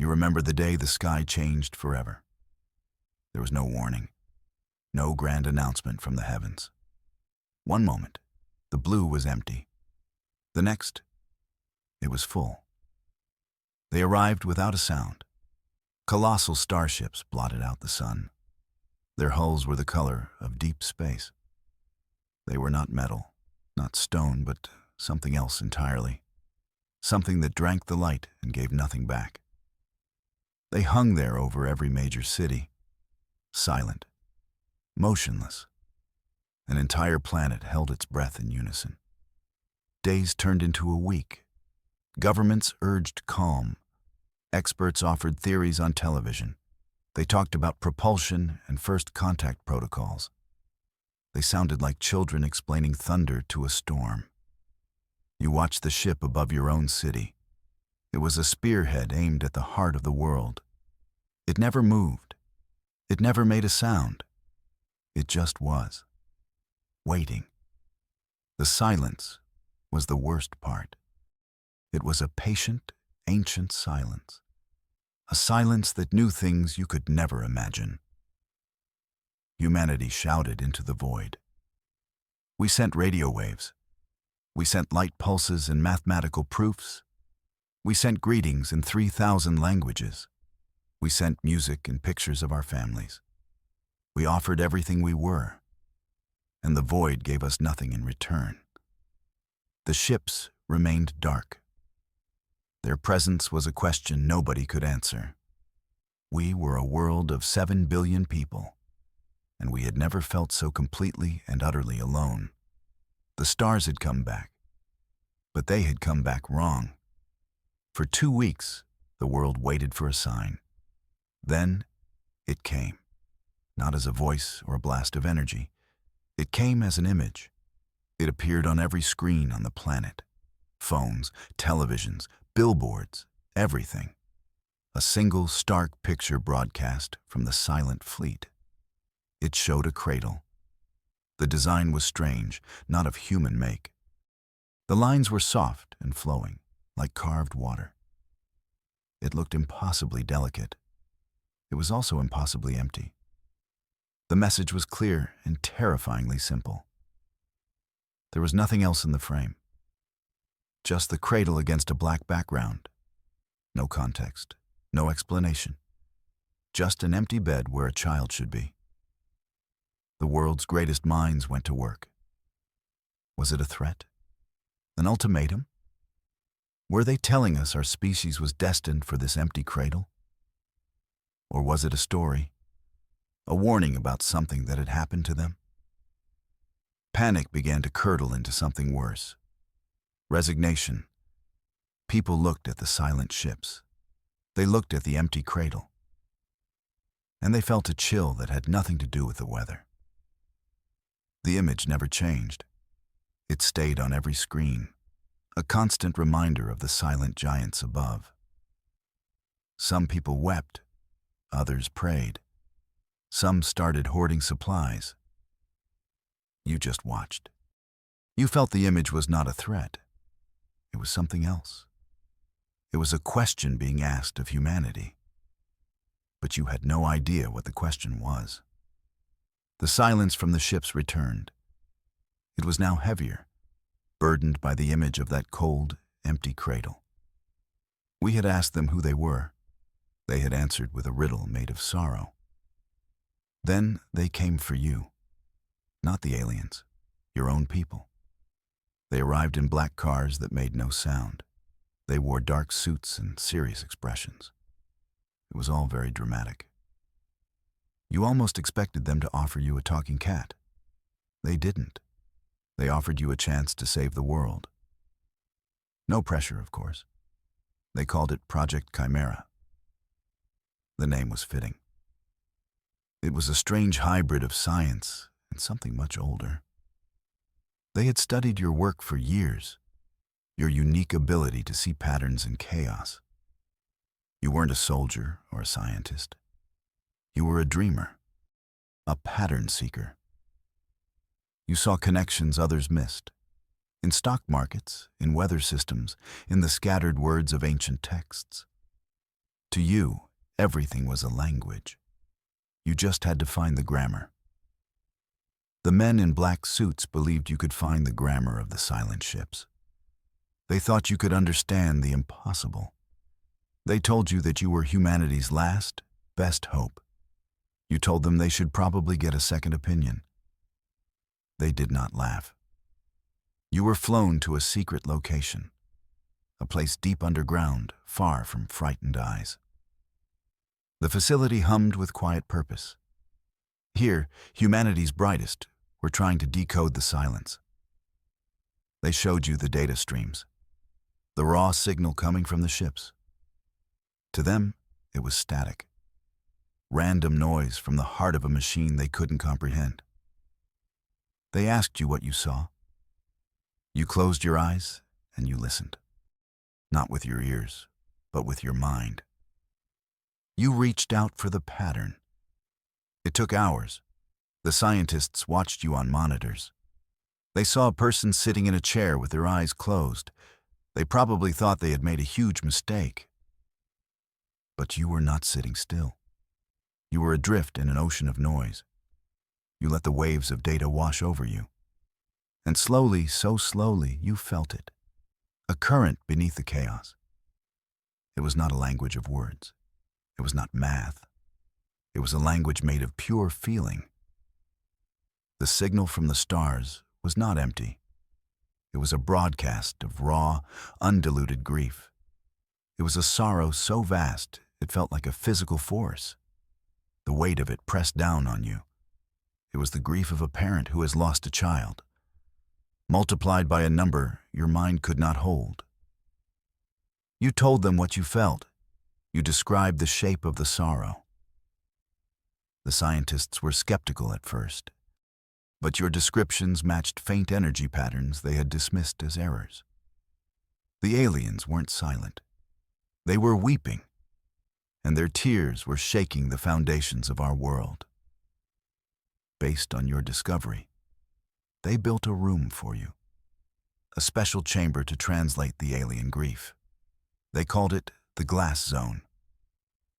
You remember the day the sky changed forever. There was no warning, no grand announcement from the heavens. One moment, the blue was empty. The next, it was full. They arrived without a sound. Colossal starships blotted out the sun. Their hulls were the color of deep space. They were not metal, not stone, but something else entirely. Something that drank the light and gave nothing back. They hung there over every major city, silent, motionless. An entire planet held its breath in unison. Days turned into a week. Governments urged calm. Experts offered theories on television. They talked about propulsion and first contact protocols. They sounded like children explaining thunder to a storm. You watched the ship above your own city. It was a spearhead aimed at the heart of the world. It never moved. It never made a sound. It just was, waiting. The silence was the worst part. It was a patient, ancient silence. A silence that knew things you could never imagine. Humanity shouted into the void. We sent radio waves. We sent light pulses and mathematical proofs. We sent greetings in 3,000 languages. We sent music and pictures of our families. We offered everything we were, and the void gave us nothing in return. The ships remained dark. Their presence was a question nobody could answer. We were a world of 7 billion people, and we had never felt so completely and utterly alone. The stars had come back, but they had come back wrong. For 2 weeks, the world waited for a sign. Then, it came, not as a voice or a blast of energy. It came as an image. It appeared on every screen on the planet. Phones, televisions, billboards, everything. A single stark picture broadcast from the silent fleet. It showed a cradle. The design was strange, not of human make. The lines were soft and flowing, like carved water. It looked impossibly delicate. It was also impossibly empty. The message was clear and terrifyingly simple. There was nothing else in the frame. Just the cradle against a black background. No context, no explanation. Just an empty bed where a child should be. The world's greatest minds went to work. Was it a threat? An ultimatum? Were they telling us our species was destined for this empty cradle? Or was it a story? A warning about something that had happened to them? Panic began to curdle into something worse. Resignation. People looked at the silent ships. They looked at the empty cradle. And they felt a chill that had nothing to do with the weather. The image never changed. It stayed on every screen, a constant reminder of the silent giants above. Some people wept, others prayed. Some started hoarding supplies. You just watched. You felt the image was not a threat. It was something else. It was a question being asked of humanity. But you had no idea what the question was. The silence from the ships returned. It was now heavier, burdened by the image of that cold, empty cradle. We had asked them who they were. They had answered with a riddle made of sorrow. Then they came for you, not the aliens, your own people. They arrived in black cars that made no sound. They wore dark suits and serious expressions. It was all very dramatic. You almost expected them to offer you a talking cat. They didn't. They offered you a chance to save the world. No pressure, of course. They called it Project Chimera. The name was fitting. It was a strange hybrid of science and something much older. They had studied your work for years, your unique ability to see patterns in chaos. You weren't a soldier or a scientist. You were a dreamer, a pattern seeker. You saw connections others missed, in stock markets, in weather systems, in the scattered words of ancient texts. To you, everything was a language. You just had to find the grammar. The men in black suits believed you could find the grammar of the silent ships. They thought you could understand the impossible. They told you that you were humanity's last, best hope. You told them they should probably get a second opinion. They did not laugh. You were flown to a secret location, a place deep underground, far from frightened eyes. The facility hummed with quiet purpose. Here, humanity's brightest were trying to decode the silence. They showed you the data streams, the raw signal coming from the ships. To them, it was static. Random noise from the heart of a machine they couldn't comprehend. They asked you what you saw. You closed your eyes and you listened. Not with your ears, but with your mind. You reached out for the pattern. It took hours. The scientists watched you on monitors. They saw a person sitting in a chair with their eyes closed. They probably thought they had made a huge mistake. But you were not sitting still. You were adrift in an ocean of noise. You let the waves of data wash over you. And slowly, so slowly, you felt it. A current beneath the chaos. It was not a language of words. It was not math. It was a language made of pure feeling. The signal from the stars was not empty. It was a broadcast of raw, undiluted grief. It was a sorrow so vast it felt like a physical force. The weight of it pressed down on you. It was the grief of a parent who has lost a child, multiplied by a number your mind could not hold. You told them what you felt. You described the shape of the sorrow. The scientists were skeptical at first, but your descriptions matched faint energy patterns they had dismissed as errors. The aliens weren't silent. They were weeping, and their tears were shaking the foundations of our world. Based on your discovery, they built a room for you, a special chamber to translate the alien grief. They called it the glass zone.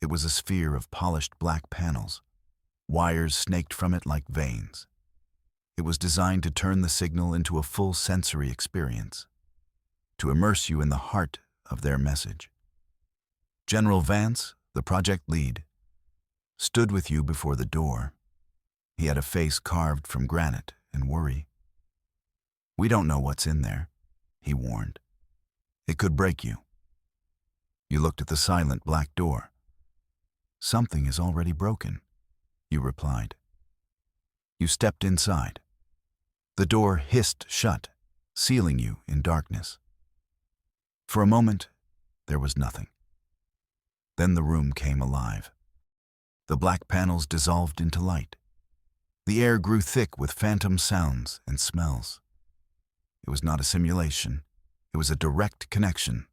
It was a sphere of polished black panels, wires snaked from it like veins. It was designed to turn the signal into a full sensory experience, to immerse you in the heart of their message. General Vance, the project lead, stood with you before the door. He had a face carved from granite and worry. "We don't know what's in there," he warned. "It could break you." You looked at the silent black door. "Something is already broken," you replied. You stepped inside. The door hissed shut, sealing you in darkness. For a moment, there was nothing. Then the room came alive. The black panels dissolved into light. The air grew thick with phantom sounds and smells. It was not a simulation. It was a direct connection.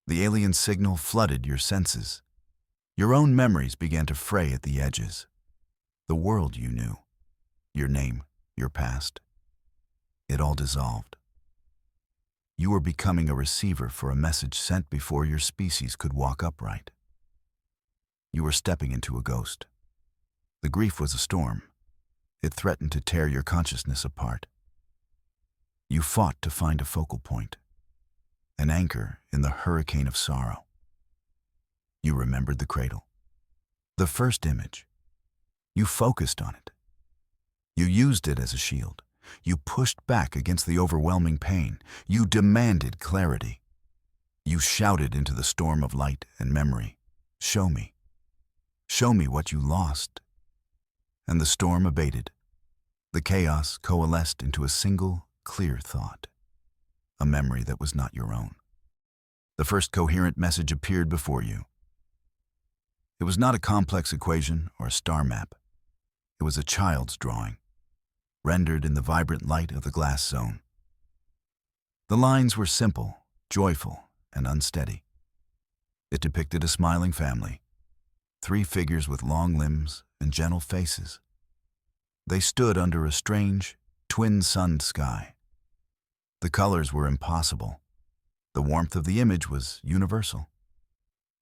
The alien signal flooded your senses. Your own memories began to fray at the edges. The world you knew, your name, your past, it all dissolved. You were becoming a receiver for a message sent before your species could walk upright. You were stepping into a ghost. The grief was a storm. It threatened to tear your consciousness apart. You fought to find a focal point, an anchor in the hurricane of sorrow. You remembered the cradle, the first image. You focused on it. You used it as a shield. You pushed back against the overwhelming pain. You demanded clarity. You shouted into the storm of light and memory, "Show me. Show me what you lost." And the storm abated. The chaos coalesced into a single, clear thought, a memory that was not your own. The first coherent message appeared before you. It was not a complex equation or a star map. It was a child's drawing, rendered in the vibrant light of the glass zone. The lines were simple, joyful, and unsteady. It depicted a smiling family, 3 figures with long limbs and gentle faces. They stood under a strange, twin-sunned sky. The colors were impossible. The warmth of the image was universal.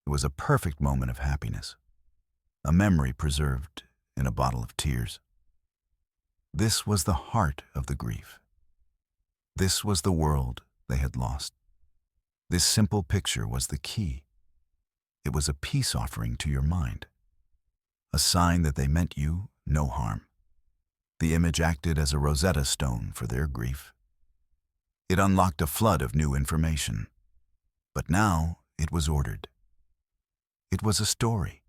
It was a perfect moment of happiness, a memory preserved in a bottle of tears. This was the heart of the grief. This was the world they had lost. This simple picture was the key. It was a peace offering to your mind, a sign that they meant you no harm. The image acted as a Rosetta Stone for their grief. It unlocked a flood of new information. But now it was ordered. It was a story.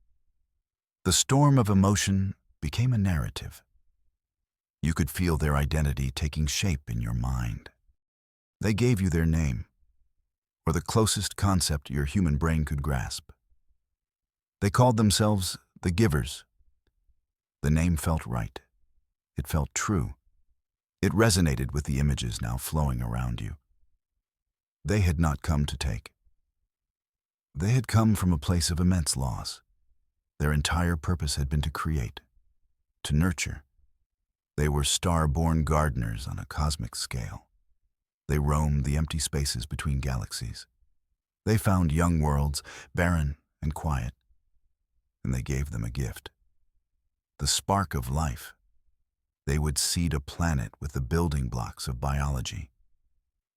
The storm of emotion became a narrative. You could feel their identity taking shape in your mind. They gave you their name, or the closest concept your human brain could grasp. They called themselves the Givers. The name felt right. It felt true. It resonated with the images now flowing around you. They had not come to take. They had come from a place of immense loss. Their entire purpose had been to create, to nurture. They were star-born gardeners on a cosmic scale. They roamed the empty spaces between galaxies. They found young worlds, barren and quiet, and they gave them a gift. The spark of life. They would seed a planet with the building blocks of biology.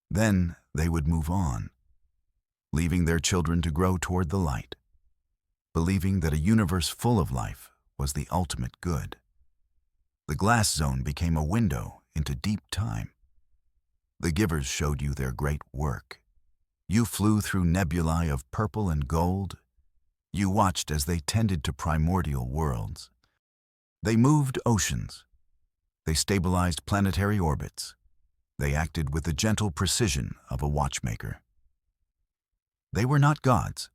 Then they would move on, leaving their children to grow toward the light, believing that a universe full of life was the ultimate good. The glass zone became a window into deep time. The Givers showed you their great work. You flew through nebulae of purple and gold. You watched as they tended to primordial worlds. They moved oceans. They stabilized planetary orbits. They acted with the gentle precision of a watchmaker. They were not gods.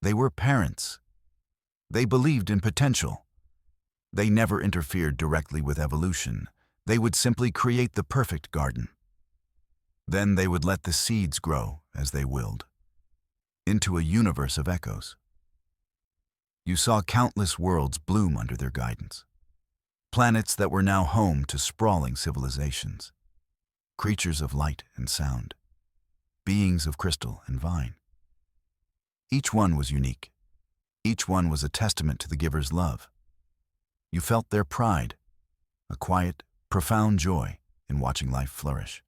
They were parents. They believed in potential. They never interfered directly with evolution. They would simply create the perfect garden. Then they would let the seeds grow as they willed, into a universe of echoes. You saw countless worlds bloom under their guidance. Planets that were now home to sprawling civilizations. Creatures of light and sound. Beings of crystal and vine. Each one was unique. Each one was a testament to the Giver's love. You felt their pride, a quiet, profound joy in watching life flourish.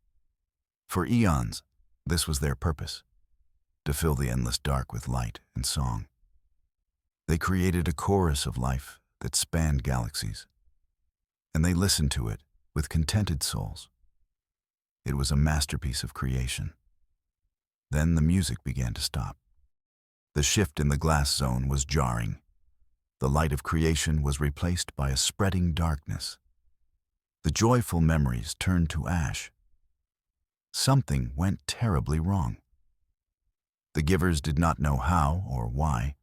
For eons, this was their purpose, to fill the endless dark with light and song. They created a chorus of life that spanned galaxies, and they listened to it with contented souls. It was a masterpiece of creation. Then the music began to stop. The shift in the glass zone was jarring. The light of creation was replaced by a spreading darkness. The joyful memories turned to ash. Something went terribly wrong. The Givers did not know how or why.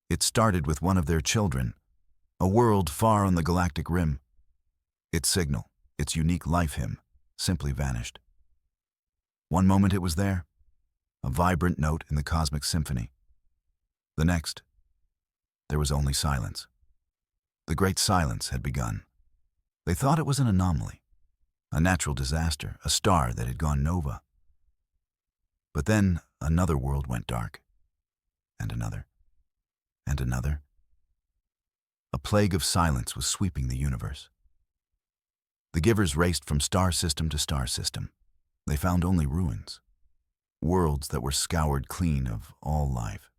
It started with one of their children, a world far on the galactic rim. Its signal, its unique life hymn, simply vanished. One moment it was there, a vibrant note in the cosmic symphony. The next, there was only silence. The great silence had begun. They thought it was an anomaly, a natural disaster, a star that had gone nova. But then another world went dark, and another, and another. A plague of silence was sweeping the universe. The Givers raced from star system to star system. They found only ruins, worlds that were scoured clean of all life.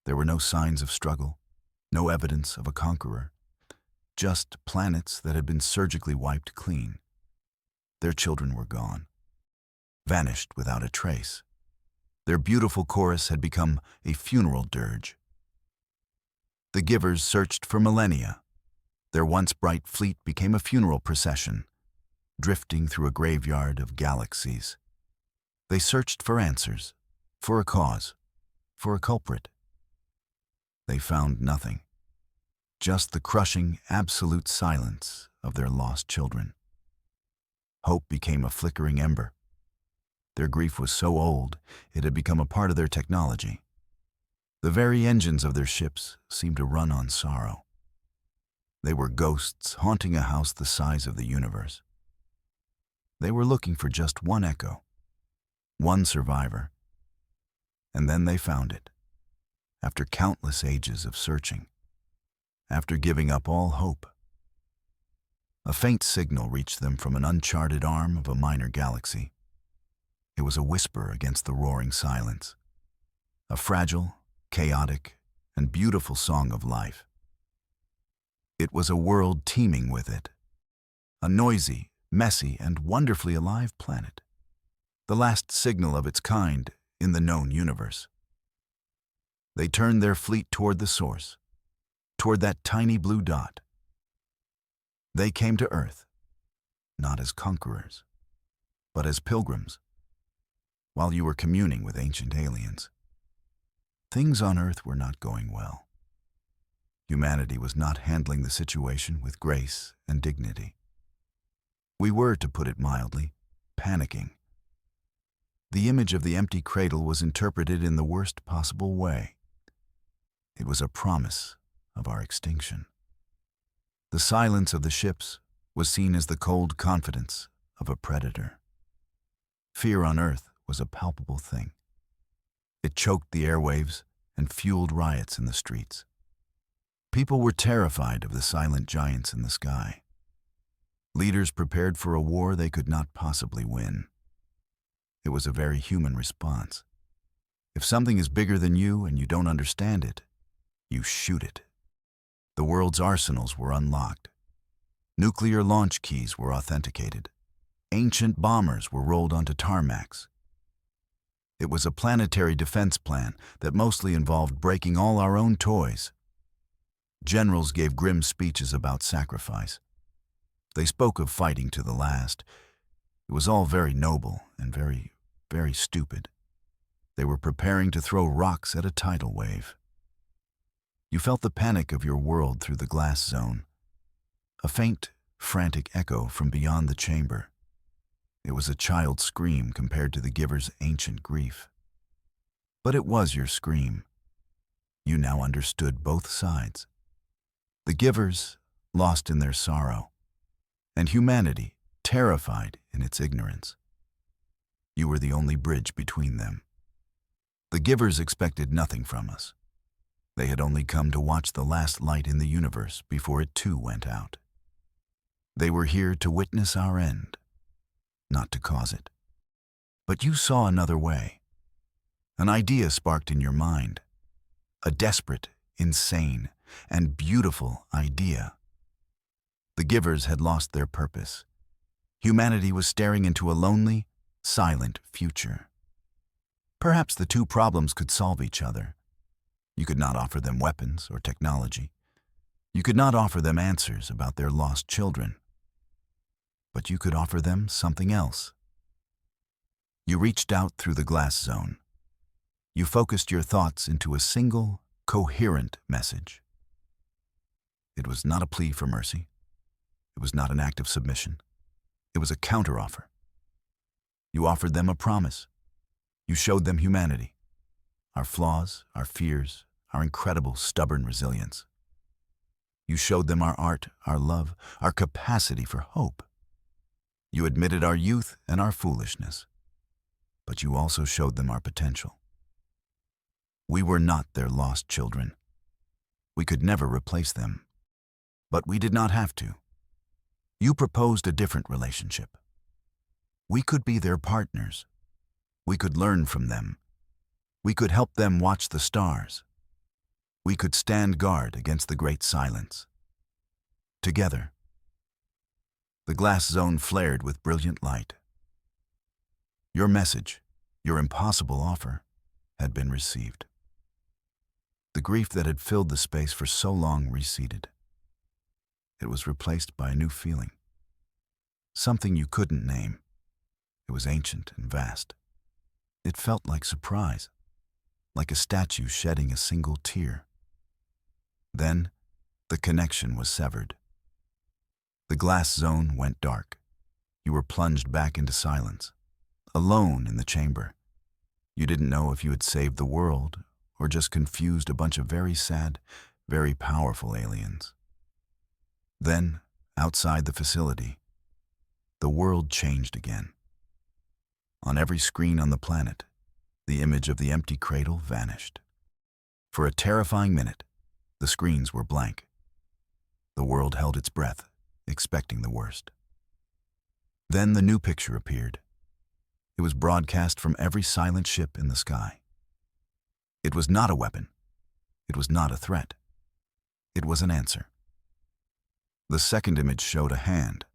There were no signs of struggle, no evidence of a conqueror, just planets that had been surgically wiped clean. Their children were gone, vanished without a trace. Their beautiful chorus had become a funeral dirge. The Givers searched for millennia. Their once bright fleet became a funeral procession, drifting through a graveyard of galaxies. They searched for answers, for a cause, for a culprit. They found nothing, just the crushing, absolute silence of their lost children. Hope became a flickering ember. Their grief was so old, it had become a part of their technology. The very engines of their ships seemed to run on sorrow. They were ghosts haunting a house the size of the universe. They were looking for just one echo, one survivor, and then they found it. after countless ages of searching, after giving up all hope. A faint signal reached them from an uncharted arm of a minor galaxy. It was a whisper against the roaring silence, a fragile, chaotic, and beautiful song of life. It was a world teeming with it, a noisy, messy, and wonderfully alive planet, the last signal of its kind in the known universe. They turned their fleet toward the source, toward that tiny blue dot. They came to Earth, not as conquerors, but as pilgrims. While you were communing with ancient aliens, things on Earth were not going well. Humanity was not handling the situation with grace and dignity. We were, to put it mildly, panicking. The image of the empty cradle was interpreted in the worst possible way. It was a promise of our extinction. The silence of the ships was seen as the cold confidence of a predator. Fear on Earth was a palpable thing. It choked the airwaves and fueled riots in the streets. People were terrified of the silent giants in the sky. Leaders prepared for a war they could not possibly win. It was a very human response. If something is bigger than you and you don't understand it, you shoot it. The world's arsenals were unlocked. Nuclear launch keys were authenticated. Ancient bombers were rolled onto tarmacs. It was a planetary defense plan that mostly involved breaking all our own toys. Generals gave grim speeches about sacrifice. They spoke of fighting to the last. It was all very noble and very, very stupid. They were preparing to throw rocks at a tidal wave. You felt the panic of your world through the glass zone, a faint, frantic echo from beyond the chamber. It was a child's scream compared to the giver's ancient grief. But it was your scream. You now understood both sides. The givers, lost in their sorrow, and humanity, terrified in its ignorance. You were the only bridge between them. The givers expected nothing from us. They had only come to watch the last light in the universe before it too went out. They were here to witness our end, not to cause it. But you saw another way. An idea sparked in your mind, a desperate, insane, and beautiful idea. The givers had lost their purpose. Humanity was staring into a lonely, silent future. Perhaps the two problems could solve each other. You could not offer them weapons or technology. You could not offer them answers about their lost children. But you could offer them something else. You reached out through the glass zone. You focused your thoughts into a single, coherent message. It was not a plea for mercy. It was not an act of submission. It was a counteroffer. You offered them a promise. You showed them humanity. Our flaws, our fears, our incredible, stubborn resilience. You showed them our art, our love, our capacity for hope. You admitted our youth and our foolishness, but you also showed them our potential. We were not their lost children. We could never replace them, but we did not have to. You proposed a different relationship. We could be their partners. We could learn from them. We could help them watch the stars. We could stand guard against the great silence. Together. The glass zone flared with brilliant light. Your message, your impossible offer, had been received. The grief that had filled the space for so long receded. It was replaced by a new feeling. Something you couldn't name. It was ancient and vast. It felt like surprise, like a statue shedding a single tear. Then, the connection was severed. The glass zone went dark. You were plunged back into silence, alone in the chamber. You didn't know if you had saved the world or just confused a bunch of very sad, very powerful aliens. Then, outside the facility, the world changed again. On every screen on the planet, the image of the empty cradle vanished. For a terrifying minute, the screens were blank. The world held its breath, expecting the worst. Then the new picture appeared. It was broadcast from every silent ship in the sky. It was not a weapon. It was not a threat. It was an answer. The second image showed a hand,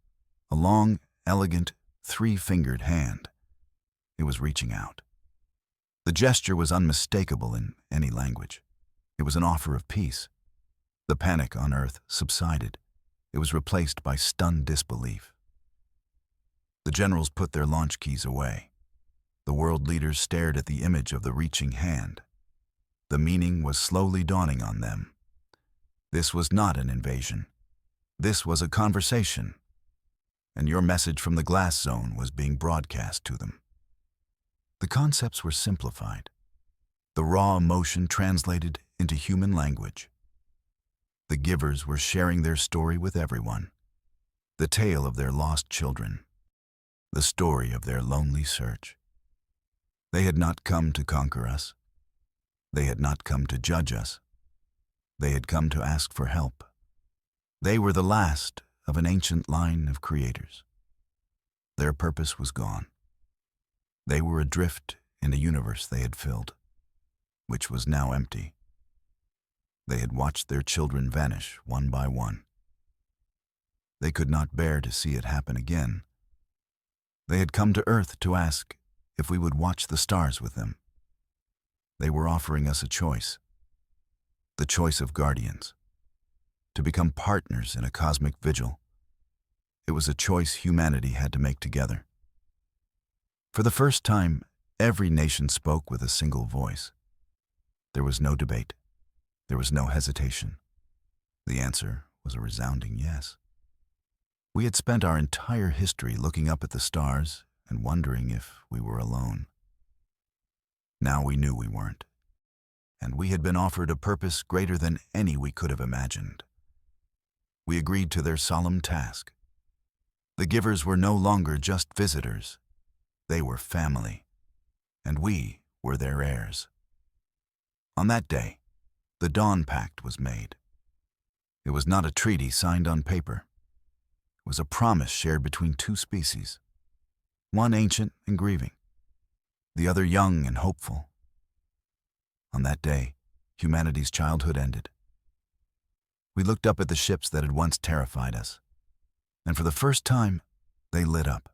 a long, elegant, three-fingered hand. It was reaching out. The gesture was unmistakable in any language. It was an offer of peace. The panic on Earth subsided. It was replaced by stunned disbelief. The generals put their launch keys away. The world leaders stared at the image of the reaching hand. The meaning was slowly dawning on them. This was not an invasion. This was a conversation. And your message from the glass zone was being broadcast to them. The concepts were simplified. The raw emotion translated into human language. The givers were sharing their story with everyone. The tale of their lost children. The story of their lonely search. They had not come to conquer us. They had not come to judge us. They had come to ask for help. They were the last of an ancient line of creators. Their purpose was gone. They were adrift in a universe they had filled, which was now empty. They had watched their children vanish one by one. They could not bear to see it happen again. They had come to Earth to ask if we would watch the stars with them. They were offering us a choice, the choice of guardians, to become partners in a cosmic vigil. It was a choice humanity had to make together. For the first time, every nation spoke with a single voice. There was no debate. There was no hesitation. The answer was a resounding yes. We had spent our entire history looking up at the stars and wondering if we were alone. Now we knew we weren't, and we had been offered a purpose greater than any we could have imagined. We agreed to their solemn task. The givers were no longer just visitors. They were family, and we were their heirs. On that day, the Dawn Pact was made. It was not a treaty signed on paper. It was a promise shared between two species, one ancient and grieving, the other young and hopeful. On that day, humanity's childhood ended. We looked up at the ships that had once terrified us, and for the first time, they lit up.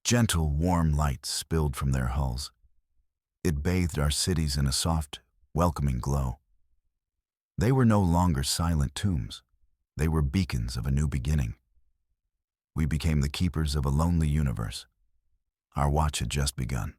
Gentle, warm light spilled from their hulls. It bathed our cities in a soft, welcoming glow. They were no longer silent tombs. They were beacons of a new beginning. We became the keepers of a lonely universe. Our watch had just begun.